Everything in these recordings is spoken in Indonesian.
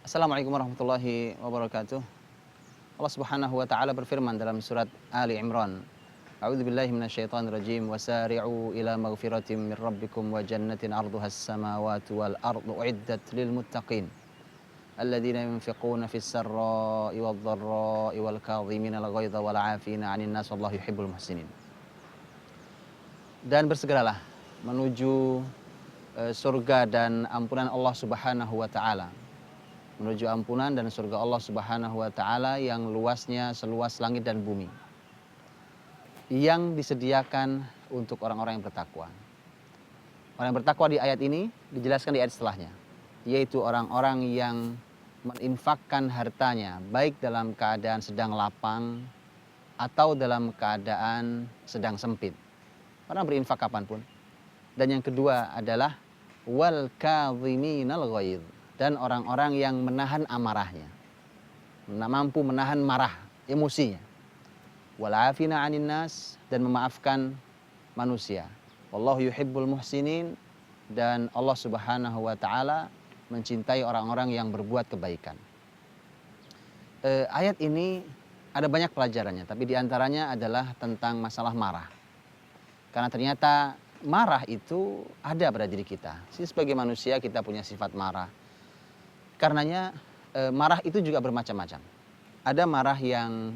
Assalamualaikum warahmatullahi wabarakatuh. Allah Subhanahu wa taala berfirman dalam surat Ali Imran. A'udzubillahi minasyaitonirrajim. Wasari'u ila maghfiratin min rabbikum wa jannatin 'arduhas samawati wal ardu uiddat lil muttaqin. Alladzina yunfiquna fis sarra'i wad dharra'i wal kadhimina al ghaidha wal 'afina 'anil nas wallahu yuhibbul muhsinin. Dan bersegeralah menuju surga dan ampunan Allah Subhanahu wa taala. Menuju ampunan dan surga Allah Subhanahu wa taala yang luasnya seluas langit dan bumi. Yang disediakan untuk orang-orang yang bertakwa. Orang yang bertakwa di ayat ini dijelaskan di ayat setelahnya, yaitu orang-orang yang menginfakkan hartanya baik dalam keadaan sedang lapang atau dalam keadaan sedang sempit. Orang berinfak kapanpun. Dan yang kedua adalah wal kadhiminal ghaidh, dan orang-orang yang menahan amarahnya, mampu menahan marah, emosinya. Wal 'afina 'anil nas, dan memaafkan manusia. Wallahu yuhibbul muhsinin, dan Allah Subhanahu wa taala mencintai orang-orang yang berbuat kebaikan. Ayat ini ada banyak pelajarannya, tapi diantaranya adalah tentang masalah marah. Karena ternyata marah itu ada pada diri kita. Sebagai manusia kita punya sifat marah. Karenanya marah itu juga bermacam-macam. Ada marah yang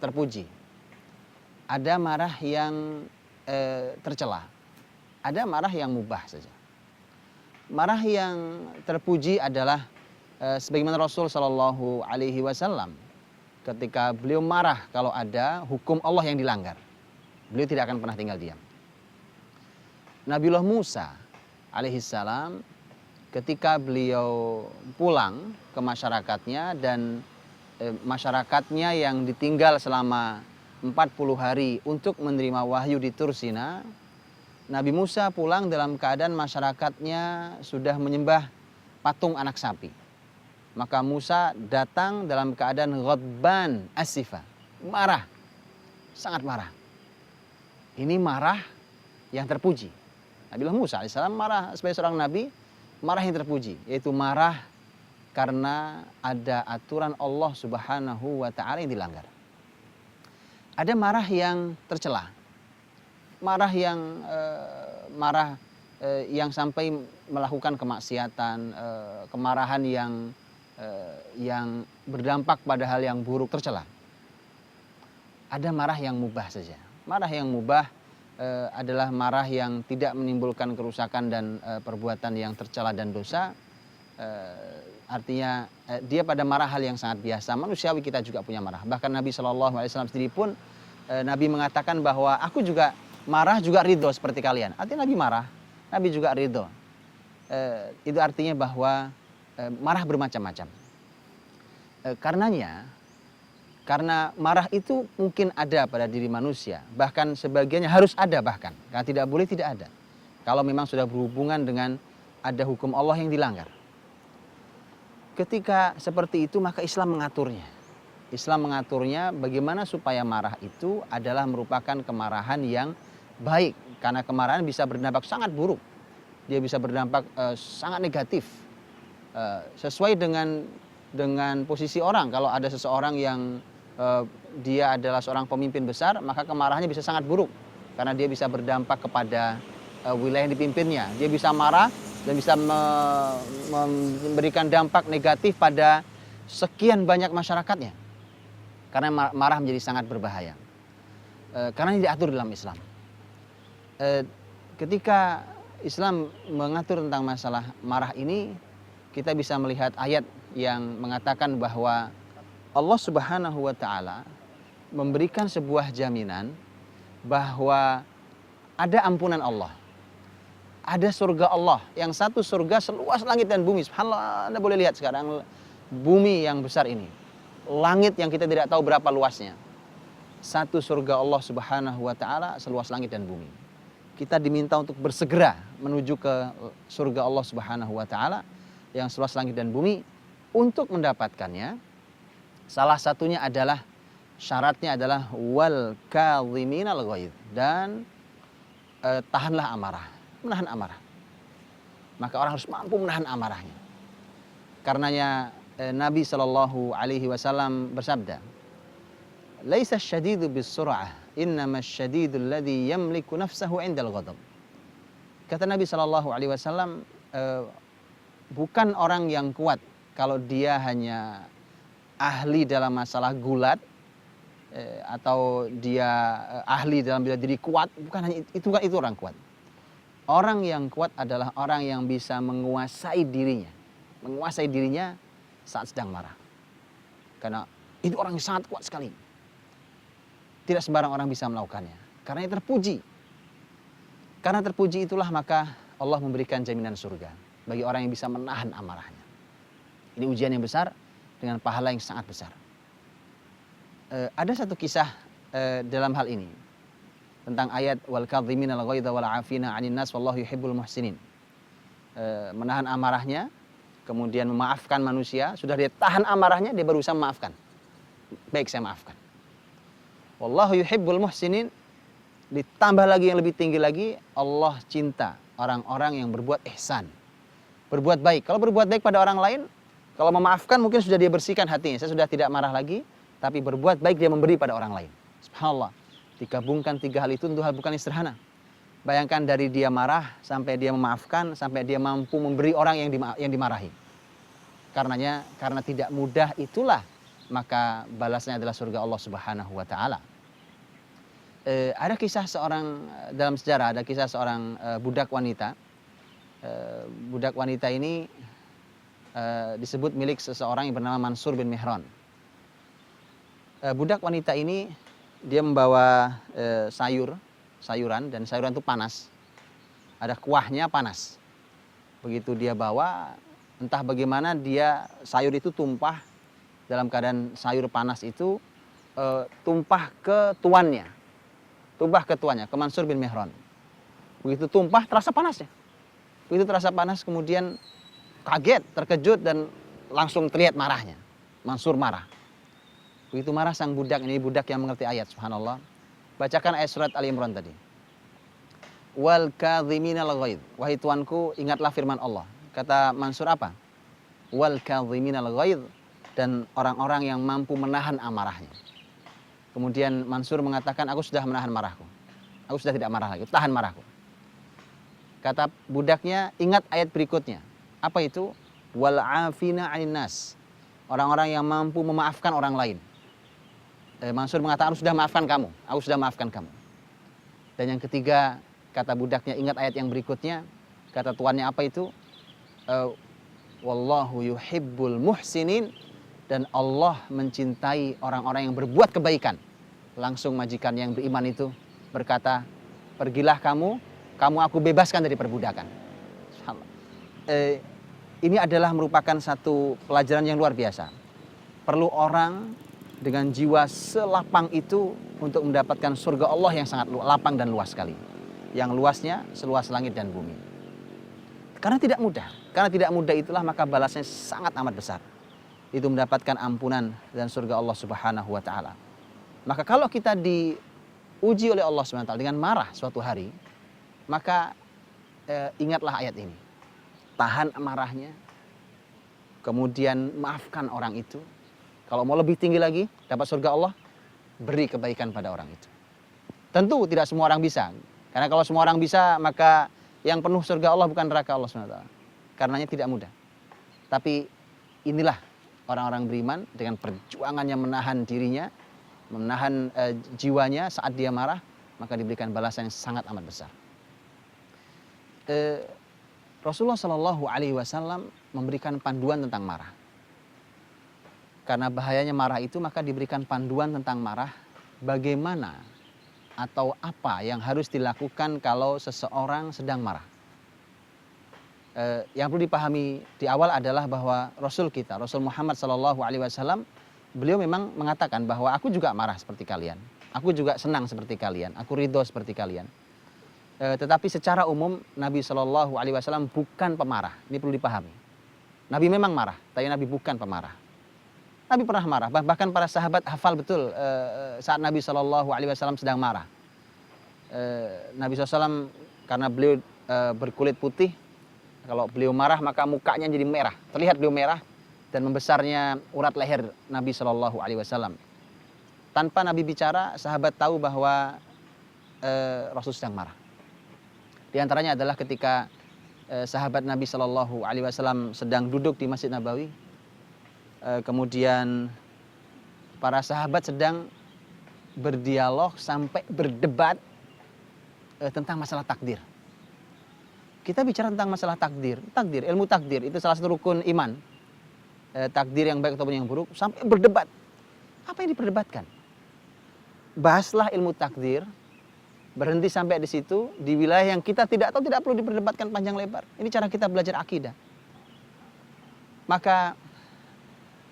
terpuji, ada marah yang tercela, ada marah yang mubah saja. Marah yang terpuji adalah sebagaimana Rasul Shallallahu Alaihi Wasallam ketika beliau marah kalau ada hukum Allah yang dilanggar, beliau tidak akan pernah tinggal diam. Nabiullah Musa alaihissalam ketika beliau pulang ke masyarakatnya dan masyarakatnya yang ditinggal selama 40 hari untuk menerima wahyu di Tur Sina, Nabi Musa pulang dalam keadaan masyarakatnya sudah menyembah patung anak sapi. Maka Musa datang dalam keadaan ghadban asifa, marah, sangat marah. Ini marah yang terpuji. Nabiullah Musa alaihissalam marah sebagai seorang nabi, marah yang terpuji, yaitu marah karena ada aturan Allah Subhanahu wa taala yang dilanggar. Ada marah yang tercela, marah yang sampai melakukan kemaksiatan, kemarahan yang berdampak pada hal yang buruk, tercela. Ada marah yang mubah saja. Marah yang mubah adalah marah yang tidak menimbulkan kerusakan dan perbuatan yang tercela dan dosa. Artinya dia pada marah hal yang sangat biasa. Manusiawi kita juga punya marah. Bahkan Nabi SAW sendiri pun Nabi mengatakan bahwa aku juga marah juga ridho seperti kalian. Artinya Nabi marah, Nabi juga ridho. Itu artinya bahwa marah bermacam-macam. Karena marah itu mungkin ada pada diri manusia, bahkan sebagiannya harus ada bahkan, karena tidak boleh tidak ada. Kalau memang sudah berhubungan dengan ada hukum Allah yang dilanggar. Ketika seperti itu maka Islam mengaturnya. Islam mengaturnya bagaimana supaya marah itu adalah merupakan kemarahan yang baik. Karena kemarahan bisa berdampak sangat buruk. Dia bisa berdampak sangat negatif. Sesuai dengan posisi orang. Kalau ada seseorang yang dia adalah seorang pemimpin besar, maka kemarahannya bisa sangat buruk karena dia bisa berdampak kepada wilayah yang dipimpinnya. Dia bisa marah dan bisa memberikan dampak negatif pada sekian banyak masyarakatnya, karena marah menjadi sangat berbahaya karena ini diatur dalam Islam. Ketika Islam mengatur tentang masalah marah ini, kita bisa melihat ayat yang mengatakan bahwa Allah Subhanahu wa taala memberikan sebuah jaminan bahwa ada ampunan Allah. Ada surga Allah, yang satu surga seluas langit dan bumi. Subhanallah, Anda boleh lihat sekarang bumi yang besar ini. Langit yang kita tidak tahu berapa luasnya. Satu surga Allah Subhanahu wa taala seluas langit dan bumi. Kita diminta untuk bersegera menuju ke surga Allah Subhanahu wa taala yang seluas langit dan bumi. Untuk mendapatkannya, salah satunya adalah syaratnya adalah wal kadhiminal ghaidh, dan tahanlah amarah, menahan amarah. Maka orang harus mampu menahan amarahnya. Karenanya Nabi Shallallahu Alaihi Wasallam bersabda, "Laisa syadidu bis-sur'ah, innama syadidul ladzi yamliku nafsahu 'indal ghadab." Kata Nabi Shallallahu Alaihi Wasallam, bukan orang yang kuat kalau dia hanya ahli dalam masalah gulat, atau dia ahli dalam bela diri kuat, bukan hanya itu orang kuat. Orang yang kuat adalah orang yang bisa menguasai dirinya saat sedang marah. Karena itu orang yang sangat kuat sekali. Tidak sembarang orang bisa melakukannya. Karena terpuji. Karena terpuji itulah maka Allah memberikan jaminan surga bagi orang yang bisa menahan amarahnya. Ini ujian yang besar dengan pahala yang sangat besar. Ada satu kisah dalam hal ini tentang ayat wal kadhimina al ghaidha wal 'afina 'anil nas wallahu yuhibbul muhsinin. Menahan amarahnya, kemudian memaafkan manusia. Sudah dia tahan amarahnya, dia berusaha memaafkan. Baik, saya maafkan. Wallahu yuhibbul muhsinin. Ditambah lagi yang lebih tinggi lagi, Allah cinta orang-orang yang berbuat ihsan, berbuat baik. Kalau berbuat baik pada orang lain, kalau memaafkan mungkin sudah dia bersihkan hatinya. Saya sudah tidak marah lagi, tapi berbuat baik dia memberi pada orang lain. Subhanallah. Dikabungkan tiga hal itu tentu hal bukan yang sederhana. Bayangkan dari dia marah sampai dia memaafkan, sampai dia mampu memberi orang yang dimarahi. Karena tidak mudah itulah maka balasnya adalah surga Allah Subhanahu wa taala. Ada kisah dalam sejarah ada kisah seorang budak wanita. Budak wanita ini disebut milik seseorang yang bernama Mansur bin Mihran. Budak wanita ini dia membawa sayuran, dan sayuran itu panas. Ada kuahnya panas. Begitu dia bawa, entah bagaimana sayur itu tumpah, dalam keadaan sayur panas itu tumpah ke tuannya, ke Mansur bin Mihran. Begitu tumpah, terasa panasnya. Begitu terasa panas, kemudian kaget, terkejut, dan langsung terlihat marahnya. Mansur marah. Begitu marah sang budak, ini budak yang mengerti ayat, subhanallah. Bacakan ayat surat Ali Imran tadi. Wal kadhiminal ghaidh. Wahai tuanku, ingatlah firman Allah. Kata Mansur apa? Wal kadhiminal ghaidh, dan orang-orang yang mampu menahan amarahnya. Kemudian Mansur mengatakan, aku sudah menahan marahku. Aku sudah tidak marah lagi, tahan marahku. Kata budaknya, ingat ayat berikutnya. Apa itu? Wal 'afina 'anil nas. Orang-orang yang mampu memaafkan orang lain. Mansur mengatakan, aku sudah maafkan kamu. Aku sudah maafkan kamu. Dan yang ketiga, kata budaknya, ingat ayat yang berikutnya. Kata tuannya apa itu? Wallahu yuhibbul muhsinin. Dan Allah mencintai orang-orang yang berbuat kebaikan. Langsung majikan yang beriman itu berkata, pergilah kamu aku bebaskan dari perbudakan. Ini adalah merupakan satu pelajaran yang luar biasa. Perlu orang dengan jiwa selapang itu untuk mendapatkan surga Allah yang sangat lapang dan luas sekali. Yang luasnya seluas langit dan bumi. Karena tidak mudah. Karena tidak mudah itulah maka balasnya sangat amat besar. Itu mendapatkan ampunan dan surga Allah Subhanahu wa taala. Maka kalau kita diuji oleh Allah Subhanahu wa taala dengan marah suatu hari, maka ingatlah ayat ini. Tahan amarahnya, kemudian maafkan orang itu. Kalau mau lebih tinggi lagi, dapat surga Allah, beri kebaikan pada orang itu. Tentu tidak semua orang bisa. Karena kalau semua orang bisa, maka yang penuh surga Allah bukan neraka Allah SWT. Karenanya tidak mudah. Tapi inilah orang-orang beriman dengan perjuangannya menahan dirinya, menahan jiwanya saat dia marah, maka diberikan balasan yang sangat amat besar. Rasulullah Shallallahu Alaihi Wasallam memberikan panduan tentang marah. Karena bahayanya marah itu, maka diberikan panduan tentang marah, bagaimana atau apa yang harus dilakukan kalau seseorang sedang marah. Yang perlu dipahami di awal adalah bahwa Rasul Muhammad Shallallahu Alaihi Wasallam, beliau memang mengatakan bahwa aku juga marah seperti kalian, aku juga senang seperti kalian, aku ridho seperti kalian. Tetapi secara umum Nabi Shallallahu Alaihi Wasallam bukan pemarah. Ini perlu dipahami. Nabi memang marah, tapi Nabi bukan pemarah. Nabi pernah marah, bahkan para sahabat hafal betul saat Nabi Shallallahu Alaihi Wasallam sedang marah. Nabi SAW karena beliau berkulit putih, kalau beliau marah maka mukanya jadi merah, terlihat beliau merah. dan membesarnya urat leher Nabi Shallallahu Alaihi Wasallam. Tanpa Nabi bicara, sahabat tahu bahwa Rasul sedang marah. Di antaranya adalah ketika sahabat Nabi Shallallahu Alaihi Wasallam sedang duduk di Masjid Nabawi, kemudian para sahabat sedang berdialog sampai berdebat tentang masalah takdir. Kita bicara tentang masalah takdir, ilmu takdir itu salah satu rukun iman. Takdir yang baik ataupun yang buruk, sampai berdebat. Apa yang diperdebatkan? Bahaslah ilmu takdir, berhenti sampai di situ, di wilayah yang kita tidak tahu, tidak perlu diperdebatkan panjang lebar. Ini cara kita belajar akidah. Maka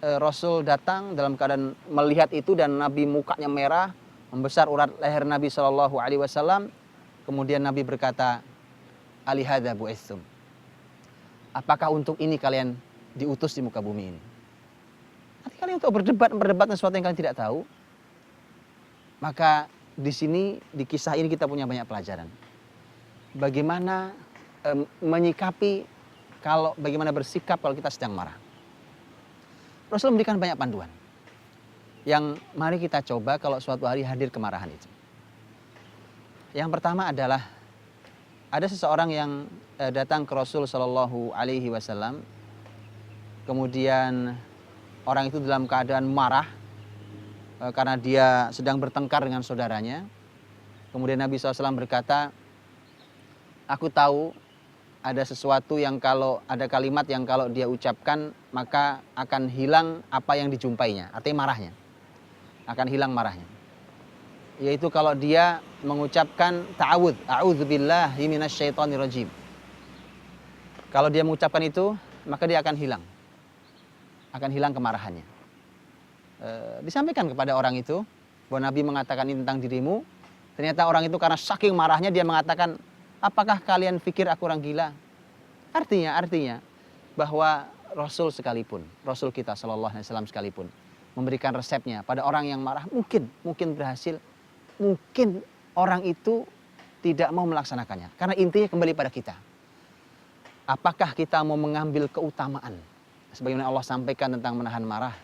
Rasul datang dalam keadaan melihat itu dan Nabi mukanya merah, membesar urat leher Nabi Shallallahu Alaihi Wasallam. Kemudian Nabi berkata, alihada bu'istum. Apakah untuk ini kalian diutus di muka bumi ini? Nanti kalian untuk berdebat tentang sesuatu yang kalian tidak tahu. Maka di sini, di kisah ini kita punya banyak pelajaran. Bagaimana menyikapi, bagaimana bersikap kalau kita sedang marah. Rasul memberikan banyak panduan. Yang mari kita coba kalau suatu hari hadir kemarahan itu. Yang pertama adalah ada seseorang yang datang ke Rasul Shallallahu Alaihi Wasallam, kemudian orang itu dalam keadaan marah karena dia sedang bertengkar dengan saudaranya. Kemudian Nabi SAW berkata, aku tahu ada sesuatu yang kalau ada kalimat yang kalau dia ucapkan maka akan hilang apa yang dijumpainya, artinya marahnya, akan hilang marahnya. Yaitu kalau dia mengucapkan ta'awudz, a'udzubillahi minasyaitonirrajim. Kalau dia mengucapkan itu, maka dia akan hilang kemarahannya. Disampaikan kepada orang itu bahwa Nabi mengatakan ini tentang dirimu. Ternyata orang itu karena saking marahnya dia mengatakan, apakah kalian pikir aku orang gila? Artinya bahwa Rasul sekalipun, Rasul kita Shallallahu Alaihi Wasallam sekalipun memberikan resepnya pada orang yang marah, mungkin berhasil. Mungkin orang itu tidak mau melaksanakannya. Karena intinya kembali pada kita. Apakah kita mau mengambil keutamaan sebagaimana Allah sampaikan tentang menahan marah,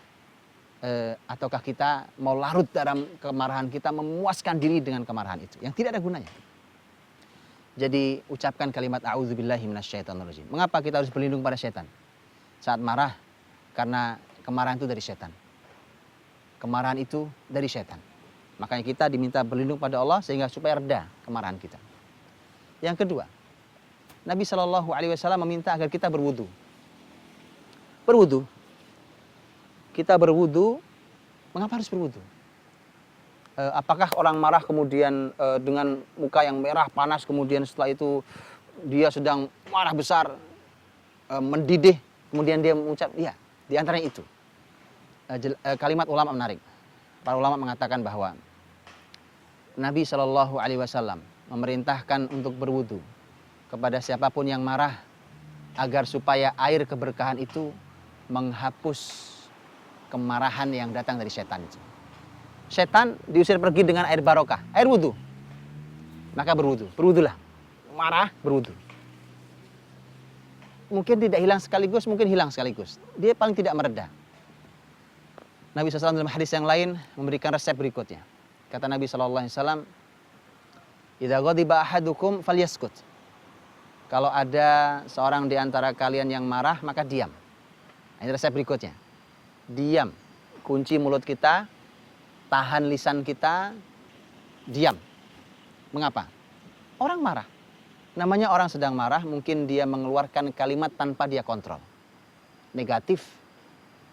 ataukah kita mau larut dalam kemarahan kita, memuaskan diri dengan kemarahan itu yang tidak ada gunanya. Jadi ucapkan kalimat a'udzubillahi minasyaitonirrajim. Mengapa kita harus berlindung pada setan saat marah? Karena kemarahan itu dari setan. Kemarahan itu dari setan. Makanya kita diminta berlindung pada Allah sehingga supaya reda kemarahan kita. Yang kedua, Nabi Shallallahu Alaihi Wasallam meminta agar kita berwudu. Kita berwudu. Mengapa harus berwudu? Apakah orang marah kemudian dengan muka yang merah panas, kemudian setelah itu dia sedang marah besar, mendidih, kemudian dia mengucap, ya, di antaranya itu. Kalimat ulama menarik. Para ulama mengatakan bahwa Nabi Shallallahu Alaihi Wasallam memerintahkan untuk berwudu kepada siapapun yang marah agar supaya air keberkahan itu menghapus kemarahan yang datang dari setan itu. Setan diusir pergi dengan air barokah, air wudu. Maka berwudulah. Marah, berwudu. Mungkin tidak hilang sekaligus, mungkin hilang sekaligus. Dia paling tidak mereda. Nabi SAW dalam hadis yang lain memberikan resep berikutnya. Kata Nabi SAW, idza ghadiba ahadukum falyaskut. Kalau ada seorang di antara kalian yang marah, maka diam. Ini resep berikutnya. Diam. Kunci mulut kita, tahan lisan kita, diam. Mengapa? Orang marah. Namanya orang sedang marah, mungkin dia mengeluarkan kalimat tanpa dia kontrol. Negatif.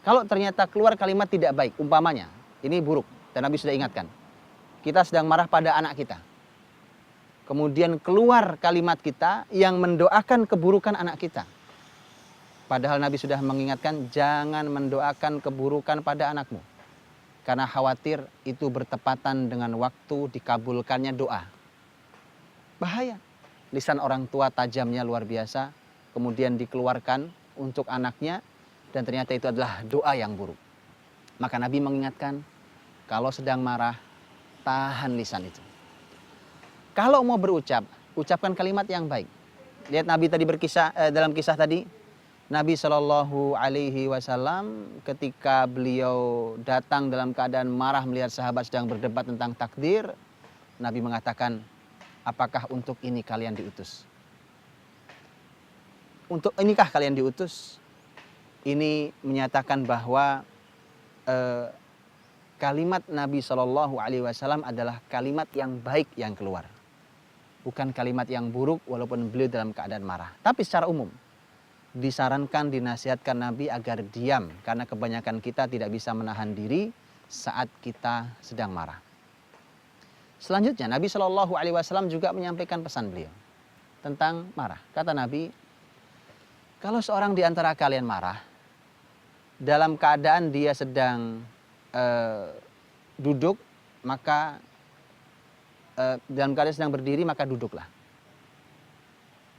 Kalau ternyata keluar kalimat tidak baik, umpamanya, ini buruk, dan Nabi sudah ingatkan. Kita sedang marah pada anak kita. Kemudian keluar kalimat kita yang mendoakan keburukan anak kita. Padahal Nabi sudah mengingatkan, jangan mendoakan keburukan pada anakmu. Karena khawatir itu bertepatan dengan waktu dikabulkannya doa. Bahaya. Lisan orang tua tajamnya luar biasa, kemudian dikeluarkan untuk anaknya, dan ternyata itu adalah doa yang buruk. Maka Nabi mengingatkan, kalau sedang marah, tahan lisan itu. Kalau mau berucap, ucapkan kalimat yang baik. Lihat Nabi tadi berkisah, dalam kisah tadi, Nabi Shallallahu Alaihi Wasallam ketika beliau datang dalam keadaan marah melihat sahabat sedang berdebat tentang takdir, Nabi mengatakan, apakah untuk ini kalian diutus? Untuk inikah kalian diutus? Ini menyatakan bahwa kalimat Nabi Shallallahu Alaihi Wasallam adalah kalimat yang baik yang keluar, bukan kalimat yang buruk walaupun beliau dalam keadaan marah. Tapi secara umum disarankan, dinasihatkan Nabi agar diam, karena kebanyakan kita tidak bisa menahan diri saat kita sedang marah. Selanjutnya Nabi Shallallahu Alaihi Wasallam juga menyampaikan pesan beliau tentang marah. Kata Nabi, kalau seorang di antara kalian marah dalam keadaan dia sedang duduk, maka dalam keadaan sedang berdiri maka duduklah.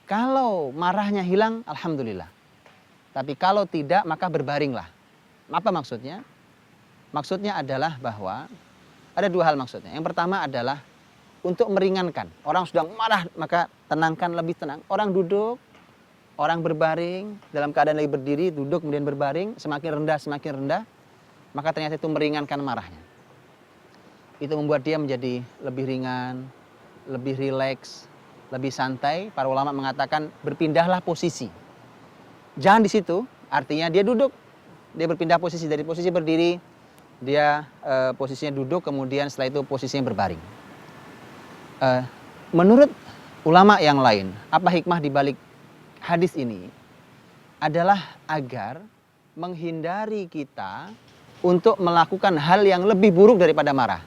Kalau marahnya hilang, alhamdulillah. Tapi kalau tidak, maka berbaringlah. Apa maksudnya? Maksudnya adalah bahwa ada dua hal maksudnya. Yang pertama adalah untuk meringankan. Orang sedang marah, maka tenangkan, lebih tenang. Orang duduk, orang berbaring, dalam keadaan lagi berdiri, duduk kemudian berbaring, semakin rendah, maka ternyata itu meringankan marahnya. Itu membuat dia menjadi lebih ringan, lebih rileks, lebih santai. Para ulama mengatakan berpindahlah posisi. Jangan di situ, artinya dia duduk, dia berpindah posisi dari posisi berdiri, dia posisinya duduk, kemudian setelah itu posisinya berbaring. Menurut ulama yang lain, apa hikmah di balik hadis ini? Adalah agar menghindari kita untuk melakukan hal yang lebih buruk daripada marah.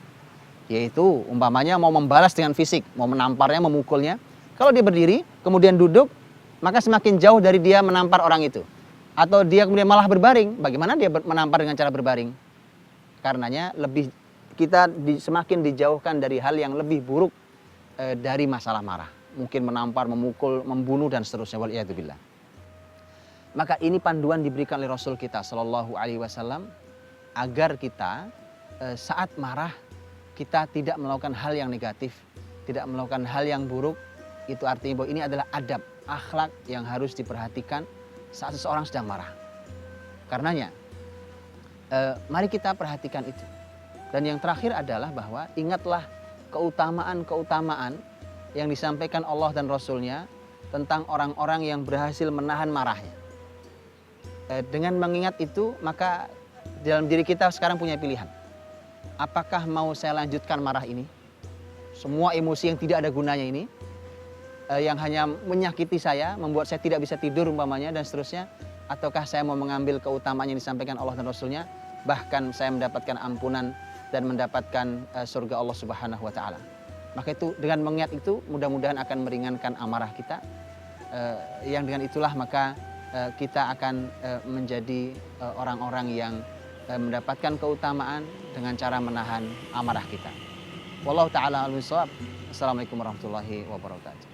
Yaitu umpamanya mau membalas dengan fisik, mau menamparnya, memukulnya. Kalau dia berdiri, kemudian duduk, maka semakin jauh dari dia menampar orang itu. Atau dia kemudian malah berbaring. Bagaimana dia menampar dengan cara berbaring? Karenanya kita semakin dijauhkan dari hal yang lebih buruk dari masalah marah. Mungkin menampar, memukul, membunuh, dan seterusnya. Waliyadzubillah. Maka ini panduan diberikan oleh Rasul kita Shallallahu Alaihi Wasallam agar kita saat marah kita tidak melakukan hal yang negatif, tidak melakukan hal yang buruk. Itu artinya bahwa ini adalah adab, akhlak yang harus diperhatikan saat seseorang sedang marah. Karenanya, mari kita perhatikan itu. Dan yang terakhir adalah bahwa ingatlah keutamaan-keutamaan yang disampaikan Allah dan Rasulnya tentang orang-orang yang berhasil menahan marahnya. Dengan mengingat itu, maka dalam diri kita sekarang punya pilihan. Apakah mau saya lanjutkan marah ini? Semua emosi yang tidak ada gunanya ini, yang hanya menyakiti saya, membuat saya tidak bisa tidur umpamanya dan seterusnya, ataukah saya mau mengambil keutamaan yang disampaikan Allah dan Rasulnya, bahkan saya mendapatkan ampunan dan mendapatkan surga Allah Subhanahu wa taala. Maka itu dengan mengingat itu mudah-mudahan akan meringankan amarah kita, yang dengan itulah maka kita akan menjadi orang-orang yang mendapatkan keutamaan dengan cara menahan amarah kita. Wallahu taala a'lam bishawab. Assalamualaikum warahmatullahi wabarakatuh.